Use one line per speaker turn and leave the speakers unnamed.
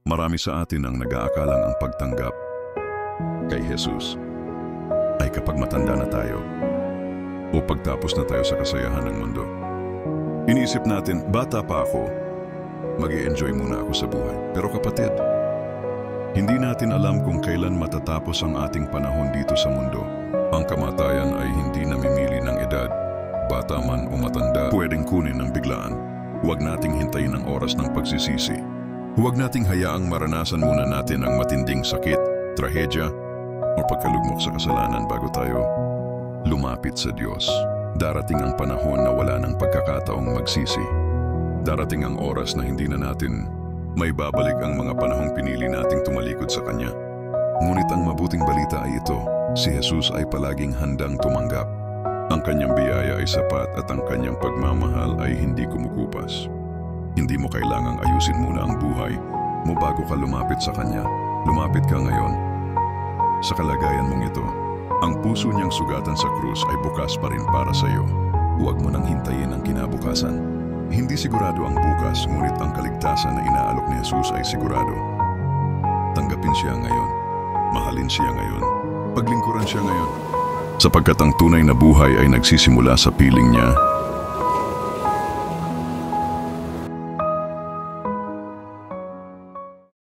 Marami sa atin ang nag-aakalang ang pagtanggap kay Jesus ay kapag matanda na tayo o pagtapos na tayo sa kasayahan ng mundo. Iniisip natin, bata pa ako, mag-i-enjoy muna ako sa buhay. Pero kapatid, hindi natin alam kung kailan matatapos ang ating panahon dito sa mundo. Ang kamatayan ay hindi namimili ng edad, bata man o matanda, pwedeng kunin ng biglaan. Huwag nating hintayin ang oras ng pagsisisi. Huwag nating hayaang maranasan muna natin ang matinding sakit, trahedya, o pagkalugmok sa kasalanan bago tayo lumapit sa Diyos. Darating ang panahon na wala ng pagkakataong magsisi. Darating ang oras na hindi na natin may babalik ang mga panahong pinili nating tumalikod sa Kanya. Ngunit ang mabuting balita ay ito, si Jesus ay palaging handang tumanggap. Ang Kanyang biyaya ay sapat at ang Kanyang pagmamahal ay hindi kumukupas. Hindi mo kailangang ayusin muna ang buhay mo bago ka lumapit sa Kanya. Lumapit ka ngayon. Sa kalagayan mong ito, ang puso niyang sugatan sa krus ay bukas pa rin para sa iyo. Huwag mo nang hintayin ang kinabukasan. Hindi sigurado ang bukas, ngunit ang kaligtasan na inaalok ni Jesus ay sigurado. Tanggapin siya ngayon. Mahalin siya ngayon. Paglingkuran siya ngayon. Sapagkat ang tunay na buhay ay nagsisimula sa piling niya